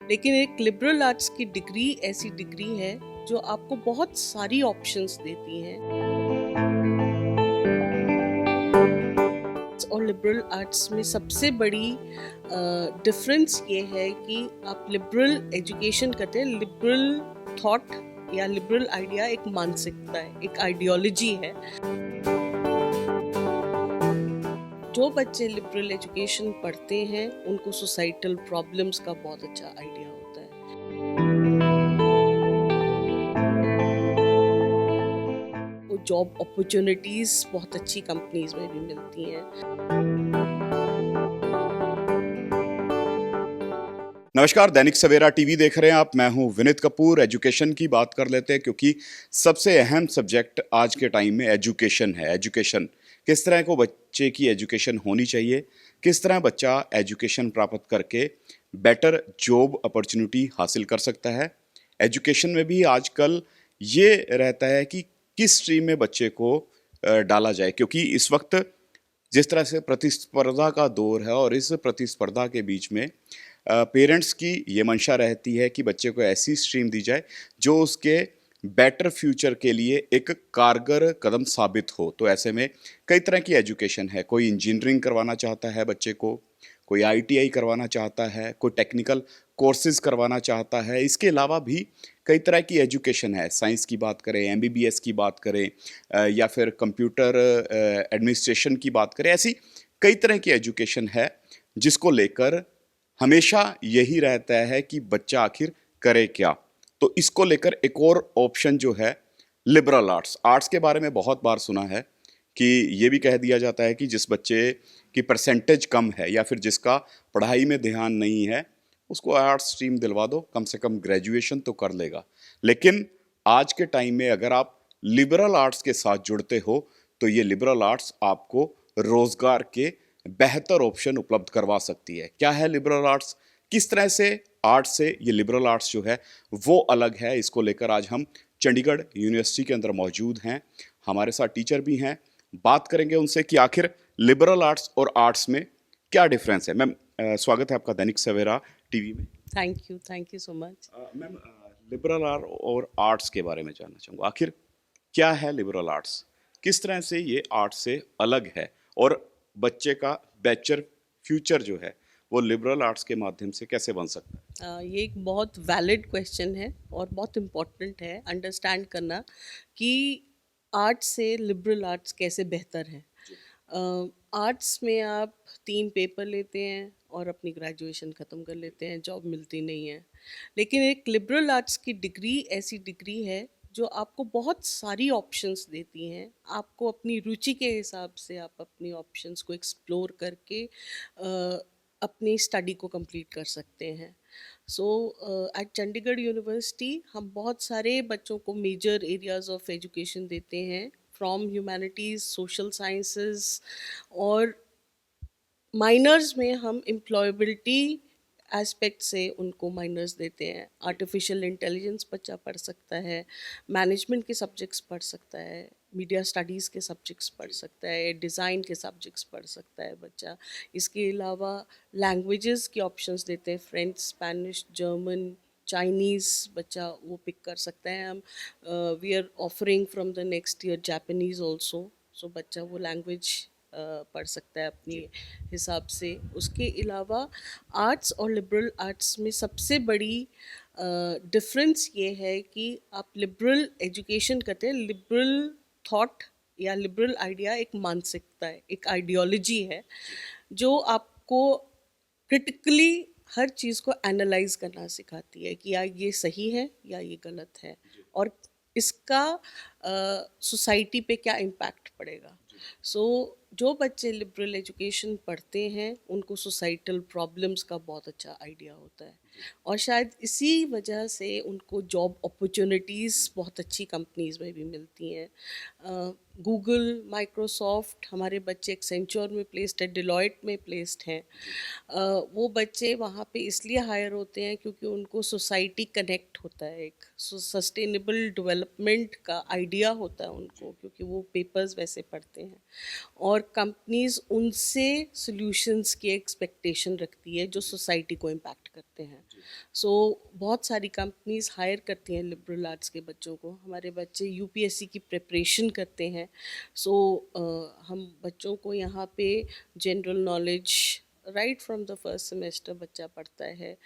लेकिन एक liberal arts की डिग्री ऐसी डिग्री है जो आपको बहुत सारी ऑप्शंस देती हैं। और लिबरल आर्ट्स में सबसे बड़ी डिफरेंस ये है कि आप लिबरल एजुकेशन करते हैं। लिबरल थॉट या लिबरल आइडिया एक मानसिकता है, एक आइडियोलॉजी है। जो बच्चे लिबरल एजुकेशन पढ़ते हैं उनको सोसाइटल प्रॉब्लम्स का बहुत अच्छा आइडिया होता है। वो जॉब अपॉर्चुनिटीज़ बहुत अच्छी कंपनीज में भी मिलती हैं। नमस्कार, दैनिक सवेरा टीवी देख रहे हैं आप। मैं हूं विनीत कपूर। एजुकेशन की बात कर लेते हैं क्योंकि सबसे अहम सब्जेक्ट आज के टाइम में एजुकेशन है। एजुकेशन किस तरह को बच्चे की एजुकेशन होनी चाहिए, किस तरह बच्चा एजुकेशन प्राप्त करके बेटर जॉब अपॉर्चुनिटी हासिल कर सकता है। एजुकेशन में भी आजकल ये रहता है कि किस स्ट्रीम में बच्चे को डाला जाए, क्योंकि इस वक्त जिस तरह से प्रतिस्पर्धा का दौर है और इस प्रतिस्पर्धा के बीच में पेरेंट्स की ये मंशा रहती है कि बच्चे को ऐसी स्ट्रीम दी जाए जो उसके बेटर फ्यूचर के लिए एक कारगर कदम साबित हो। तो ऐसे में कई तरह की एजुकेशन है। कोई इंजीनियरिंग करवाना चाहता है बच्चे को, कोई आईटीआई करवाना चाहता है, कोई टेक्निकल कोर्सेज करवाना चाहता है। इसके अलावा भी कई तरह की एजुकेशन है। साइंस की बात करें, एमबीबीएस की बात करें, या फिर कंप्यूटर एडमिनिस्ट्रेशन की बात करें। ऐसी कई तरह की एजुकेशन है जिसको लेकर हमेशा यही रहता है कि बच्चा आखिर करे क्या। तो इसको लेकर एक और ऑप्शन जो है लिबरल आर्ट्स। आर्ट्स के बारे में बहुत बार सुना है कि ये भी कह दिया जाता है कि जिस बच्चे की परसेंटेज कम है या फिर जिसका पढ़ाई में ध्यान नहीं है उसको आर्ट्स स्ट्रीम दिलवा दो, कम से कम ग्रेजुएशन तो कर लेगा। लेकिन आज के टाइम में अगर आप लिबरल आर्ट्स के साथ जुड़ते हो तो ये लिबरल आर्ट्स आपको रोजगार के बेहतर ऑप्शन उपलब्ध करवा सकती है। क्या है लिबरल आर्ट्स, किस तरह से आर्ट्स से ये लिबरल आर्ट्स जो है वो अलग है, इसको लेकर आज हम चंडीगढ़ यूनिवर्सिटी के अंदर मौजूद हैं। हमारे साथ टीचर भी हैं, बात करेंगे उनसे कि आखिर लिबरल आर्ट्स और आर्ट्स में क्या डिफरेंस है। मैम, स्वागत है आपका दैनिक सवेरा टीवी में। Thank you so much. Ma'am, liberal art और आर्ट्स के बारे में जानना चाहूँगा। आखिर क्या है लिबरल आर्ट्स, किस तरह से ये आर्ट्स से अलग है और बच्चे का बेहतर फ्यूचर जो है वो लिबरल आर्ट्स के माध्यम से कैसे बन सकता है? ये एक बहुत वैलिड क्वेश्चन है और बहुत इम्पोर्टेंट है अंडरस्टैंड करना कि आर्ट्स से लिबरल आर्ट्स कैसे बेहतर है। आर्ट्स में आप 3 पेपर लेते हैं और अपनी ग्रेजुएशन ख़त्म कर लेते हैं, जॉब मिलती नहीं है। लेकिन एक लिबरल आर्ट्स की डिग्री ऐसी डिग्री है जो आपको बहुत सारी ऑप्शंस देती हैं। आपको अपनी रुचि के हिसाब से आप अपनी ऑप्शंस को एक्सप्लोर करके अपनी स्टडी को कंप्लीट कर सकते हैं। सो एट चंडीगढ़ यूनिवर्सिटी हम बहुत सारे बच्चों को मेजर एरियाज ऑफ एजुकेशन देते हैं, फ्रॉम ह्यूमैनिटीज़, सोशल साइंसेस, और माइनर्स में हम एम्प्लॉयबिलिटी एस्पेक्ट से उनको माइनर्स देते हैं। आर्टिफिशियल इंटेलिजेंस बच्चा पढ़ सकता है, मैनेजमेंट के सब्जेक्ट्स पढ़ सकता है, मीडिया स्टडीज़ के सब्जेक्ट्स पढ़ सकता है, डिज़ाइन के सब्जेक्ट्स पढ़ सकता है बच्चा। इसके अलावा लैंग्वेजेस के ऑप्शंस देते हैं, फ्रेंच, स्पेनिश, जर्मन, चाइनीज़ बच्चा वो पिक कर सकता है। हम we are offering from the next year Japanese also. So बच्चा वो लैंग्वेज पढ़ सकता है अपनी हिसाब से। उसके अलावा आर्ट्स और लिबरल आर्ट्स में सबसे बड़ी डिफरेंस ये है कि आप लिबरल एजुकेशन करते हैं। लिबरल थॉट या लिबरल आइडिया एक मानसिकता है, एक आइडियोलॉजी है जो आपको क्रिटिकली हर चीज़ को एनालाइज करना सिखाती है कि यार ये सही है या ये गलत है और इसका सोसाइटी पे क्या इम्पैक्ट पड़ेगा। सो जो बच्चे लिबरल एजुकेशन पढ़ते हैं उनको सोसाइटल प्रॉब्लम्स का बहुत अच्छा आइडिया होता है और शायद इसी वजह से उनको जॉब अपॉर्चुनिटीज़ बहुत अच्छी कंपनीज में भी मिलती हैं। गूगल, माइक्रोसॉफ्ट, हमारे बच्चे एक्सेंचर में प्लेस्ड है, डिलॉयट में प्लेस्ड हैं। वो बच्चे वहाँ पे इसलिए हायर होते हैं क्योंकि उनको सोसाइटी कनेक्ट होता है, एक सस्टेनेबल डेवलपमेंट का आइडिया होता है उनको, क्योंकि वो पेपर्स वैसे पढ़ते हैं और कंपनीज उनसे सॉल्यूशंस की एक्सपेक्टेशन रखती है जो सोसाइटी को इम्पैक्ट करते हैं। सो बहुत सारी कंपनीज हायर करती हैं लिबरल आर्ट्स के बच्चों को। हमारे बच्चे यूपीएससी की प्रिपरेशन करते हैं। सो हम बच्चों को यहाँ पे general knowledge right from the first semester बच्चा पढ़ता है।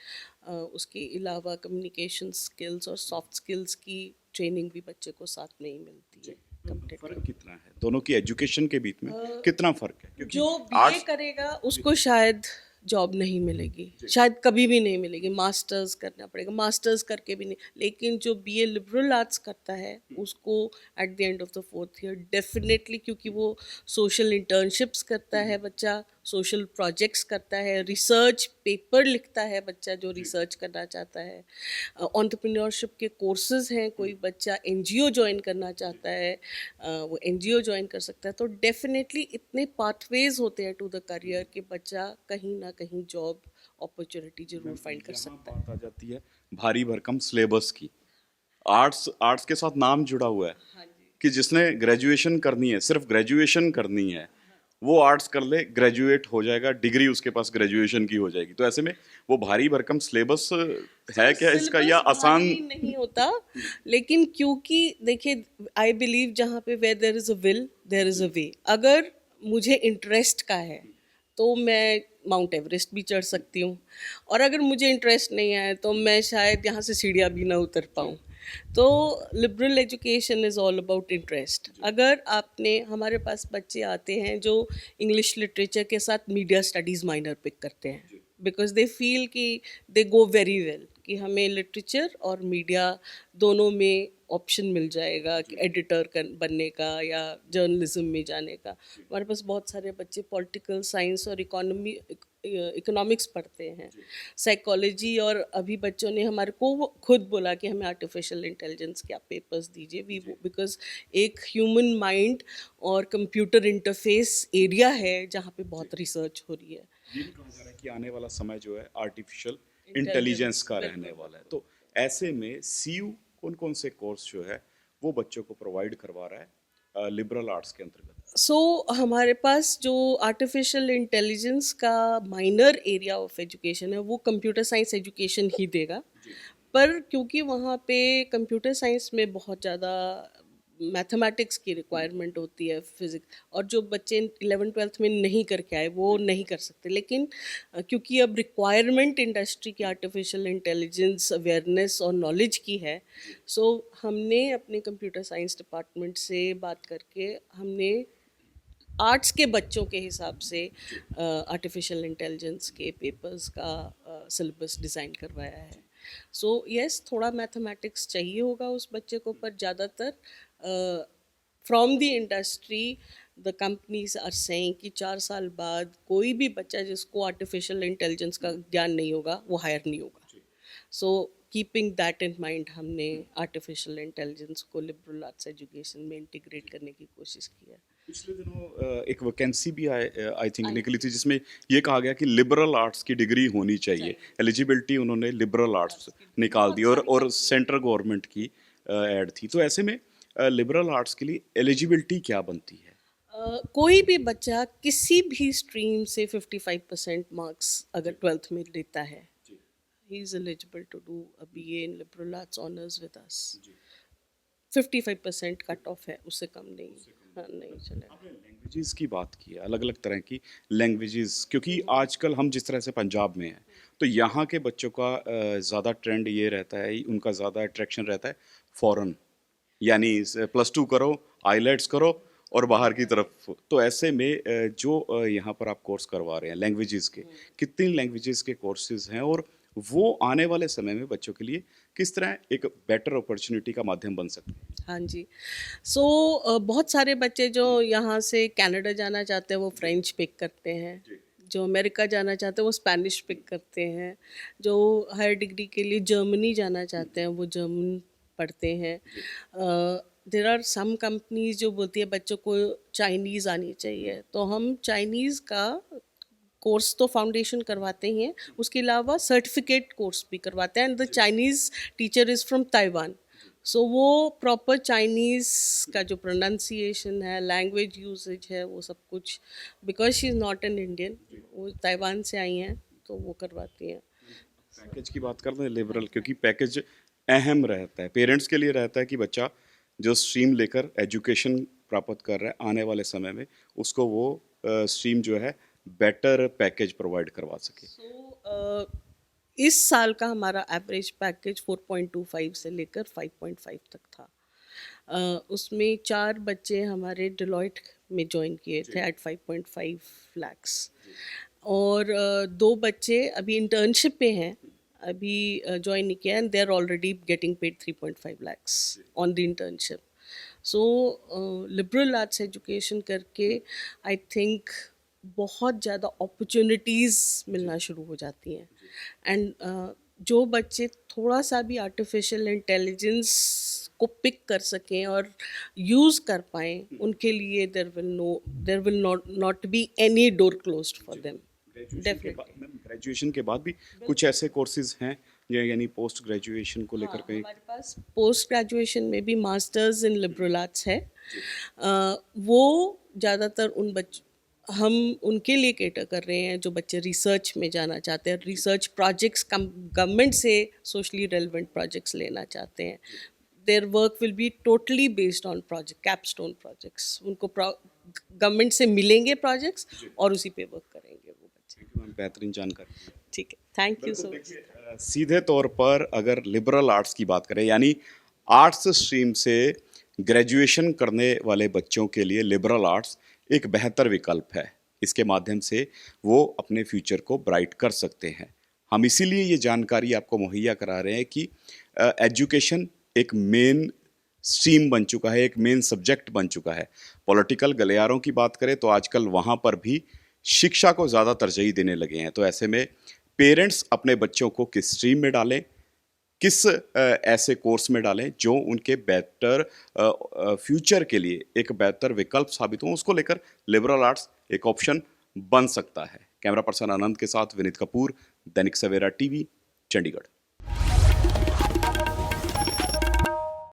उसके अलावा कम्युनिकेशन स्किल्स और सॉफ्ट स्किल्स की ट्रेनिंग भी बच्चे को साथ में ही मिलती है। फर्क कितना है दोनों की एजुकेशन के बीच में, कितना फर्क है? क्योंकि जो बीए आर्ट्स करेगा उसको शायद जॉब नहीं मिलेगी, शायद कभी भी नहीं मिलेगी, मास्टर्स करना पड़ेगा, मास्टर्स करके भी नहीं। लेकिन जो बीए लिबरल आर्ट्स करता है उसको at the end of the fourth year definitely, क्योंकि वो सोशल इंटर्नशिप्स करता है बच्चा, सोशल प्रोजेक्ट्स करता है, रिसर्च पेपर लिखता है बच्चा जो रिसर्च करना चाहता है, एंटरप्रेन्योरशिप के कोर्सेज हैं, कोई बच्चा एनजीओ ज्वाइन करना चाहता है वो एनजीओ ज्वाइन कर सकता है। तो डेफिनेटली इतने पाथवेज होते हैं टू द करियर कि बच्चा कहीं ना कहीं जॉब अपॉर्चुनिटी जरूर फाइंड कर यहाँ सकता है। बात आ जाती है भारी भरकम सिलेबस की। आर्ट्स आर्ट्स के साथ नाम जुड़ा हुआ है हाँ जी। कि जिसने ग्रेजुएशन करनी है, सिर्फ ग्रेजुएशन करनी है, वो आर्ट्स कर ले, ग्रेजुएट हो जाएगा, डिग्री उसके पास ग्रेजुएशन की हो जाएगी। तो ऐसे में वो भारी भरकम सिलेबस है क्या इसका, या सिलेबस आसान? भारी नहीं होता, लेकिन क्योंकि देखिए आई बिलीव जहाँ पे where there is a will there is a way. अगर मुझे इंटरेस्ट का है तो मैं माउंट एवरेस्ट भी चढ़ सकती हूँ, और अगर मुझे इंटरेस्ट नहीं है तो मैं शायद यहाँ से सीढ़ियाँ भी ना उतर पाऊँ। तो liberal education is all about interest. अगर आपने, हमारे पास बच्चे आते हैं जो इंग्लिश लिटरेचर के साथ मीडिया स्टडीज़ माइनर पिक करते हैं बिकॉज दे फील कि दे गो वेरी वेल, कि हमें लिटरेचर और मीडिया दोनों में ऑप्शन मिल जाएगा कि एडिटर बनने का या जर्नलिज्म में जाने का। हमारे पास बहुत सारे बच्चे पॉलिटिकल साइंस और इकोनॉमिक्स पढ़ते हैं, साइकोलॉजी, और अभी बच्चों ने हमारे को खुद बोला कि हमें आर्टिफिशियल इंटेलिजेंस के आप पेपर्स दीजिए, वी बिकॉज एक ह्यूमन माइंड और कंप्यूटर इंटरफेस एरिया है जहाँ पे बहुत रिसर्च हो रही है। ये भी कहा जा रहा है कि आने वाला समय जो है आर्टिफिशियल इंटेलिजेंस का रहने वाला है। तो ऐसे में सीयू कौन कौन से कोर्स जो है वो बच्चों को प्रोवाइड करवा रहा है लिबरल आर्ट्स के अंतर्गत? हमारे पास जो आर्टिफिशियल इंटेलिजेंस का माइनर एरिया ऑफ एजुकेशन है वो कंप्यूटर साइंस एजुकेशन ही देगा। पर क्योंकि वहाँ पे कंप्यूटर साइंस में बहुत ज़्यादा मैथमेटिक्स की रिक्वायरमेंट होती है, फिजिक्स, और जो बच्चे 11th-12th में नहीं करके आए वो नहीं कर सकते। लेकिन क्योंकि अब रिक्वायरमेंट इंडस्ट्री की आर्टिफिशियल इंटेलिजेंस अवेयरनेस और नॉलेज की है, सो हमने अपने कंप्यूटर साइंस डिपार्टमेंट से बात करके हमने आर्ट्स के बच्चों के हिसाब से आर्टिफिशियल इंटेलिजेंस के पेपर्स का सिलेबस डिज़ाइन करवाया है। सो यस, थोड़ा मैथमेटिक्स चाहिए होगा उस बच्चे को, पर ज़्यादातर from the industry the companies are saying कि 4 साल बाद कोई भी बच्चा जिसको आर्टिफिशियल इंटेलिजेंस का ज्ञान नहीं होगा वो हायर नहीं होगा। So keeping that in mind हमने आर्टिफिशियल इंटेलिजेंस को लिबरल आर्ट्स एजुकेशन में इंटीग्रेट करने की कोशिश की है। पिछले दिनों एक वैकेंसी भी आई थिंक निकली थी जिसमें ये कहा गया कि लिबरल आर्ट्स की डिग्री होनी चाहिए। एलिजिबिलिटी उन्होंने लिबरल आर्ट्स निकाल दी, और सेंट्रल गवर्नमेंट की ऐड थी। तो ऐसे में लिबरल आर्ट्स के लिए एलिजिबिलिटी क्या बनती है? कोई भी बच्चा किसी भी स्ट्रीम से 55% मार्क्स अगर 12th में लेता है, he is eligible to do a BA in liberal arts honors with us। 55% cut off है, उससे कम नहीं। हाँ, नहीं चलेगा। आपने लैंग्वेजेस की बात की है, अलग अलग तरह की लैंग्वेजेस, क्योंकि आजकल हम जिस तरह से पंजाब में हैं तो यहाँ के बच्चों का ज़्यादा ट्रेंड ये रहता है, उनका ज़्यादा अट्रैक्शन रहता है फॉरेन, यानी +2 करो, आईलेट्स करो और बाहर की तरफ। तो ऐसे में जो यहाँ पर आप कोर्स करवा रहे हैं लैंग्वेजेस के, कितनी लैंग्वेजेस के कोर्सेज हैं, और वो आने वाले समय में बच्चों के लिए किस तरह एक बेटर अपॉर्चुनिटी का माध्यम बन सकते हैं? हाँ जी। बहुत सारे बच्चे जो यहाँ से कनाडा जाना चाहते हैं वो फ्रेंच पिक करते हैं, जो अमेरिका जाना चाहते हैं वो स्पेनिश पिक करते हैं, जो हायर डिग्री के लिए जर्मनी जाना चाहते हैं वो जर्मन पढ़ते हैं। देर आर सम कंपनीज जो बोलती है बच्चों को चाइनीज़ आनी चाहिए, तो हम चाइनीज़ का कोर्स तो फाउंडेशन करवाते ही हैं, उसके अलावा सर्टिफिकेट कोर्स भी करवाते हैं। And the Chinese teacher is from Taiwan, so वो प्रॉपर चाइनीज़ का जो प्रोनाउंसिएशन है, लैंग्वेज यूसेज है, वो सब कुछ, because she is not an Indian, वो ताइवान से आई हैं तो वो करवाती हैं। पैकेज की बात करते हैं लिबरल, क्योंकि पैकेज अहम रहता है, पेरेंट्स के लिए रहता है कि बच्चा जो स्ट्रीम लेकर एजुकेशन प्राप्त कर रहा है आने वाले समय में उसको वो स्ट्रीम जो है बेटर पैकेज प्रोवाइड करवा सके। इस साल का हमारा एवरेज पैकेज 4.25 से लेकर 5.5 तक था। उसमें 4 बच्चे हमारे डिलॉयट में ज्वाइन किए थे एट 5.5 लैक्स, और 2 बच्चे अभी इंटर्नशिप पे हैं, अभी ज्वाइन नहीं किया, and they are already getting paid 3.5 lakhs on the internship. So liberal arts education करके आई थिंक बहुत ज़्यादा अपॉर्चुनिटीज़ मिलना शुरू हो जाती हैं, एंड जो बच्चे थोड़ा सा भी आर्टिफिशियल इंटेलिजेंस को पिक कर सकें और यूज़ कर पाएँ, उनके लिए there will not be any door closed for them. Graduation के बाद भी कुछ ऐसे कोर्सेज हैं यानी पोस्ट ग्रेजुएशन को लेकर कहीं? हमारे पास पोस्ट ग्रेजुएशन में भी मास्टर्स इन लिबरल आर्ट्स है। वो ज़्यादातर हम उनके लिए केटर कर रहे हैं जो बच्चे रिसर्च में जाना चाहते हैं, रिसर्च प्रोजेक्ट्स गवर्नमेंट से सोशली रेलिवेंट प्रोजेक्ट्स लेना चाहते हैं। Their work will be totally based on project, capstone projects. उनको गवर्नमेंट से मिलेंगे प्रोजेक्ट्स और उसी पे वर्क करेंगे वो बच्चे। बेहतरीन जानकारी। ठीक है, थैंक यू सो मच। सीधे तौर पर अगर लिबरल आर्ट्स की बात करें यानी आर्ट्स स्ट्रीम से ग्रेजुएशन करने वाले बच्चों के लिए लिबरल आर्ट्स एक बेहतर विकल्प है। इसके माध्यम से वो अपने फ्यूचर को ब्राइट कर सकते हैं। हम इसीलिए ये जानकारी आपको मुहैया करा रहे हैं कि एजुकेशन एक मेन स्ट्रीम बन चुका है, एक मेन सब्जेक्ट बन चुका है। पॉलिटिकल गलियारों की बात करें तो आजकल वहाँ पर भी शिक्षा को ज़्यादा तरजीह देने लगे हैं। तो ऐसे में पेरेंट्स अपने बच्चों को किस स्ट्रीम में डालें, किस ऐसे कोर्स में डालें जो उनके बेहतर फ्यूचर के लिए एक बेहतर विकल्प साबित हो, उसको लेकर लिबरल आर्ट्स एक ऑप्शन बन सकता है। कैमरा पर्सन आनंद के साथ विनीत कपूर, दैनिक सवेरा टीवी, चंडीगढ़।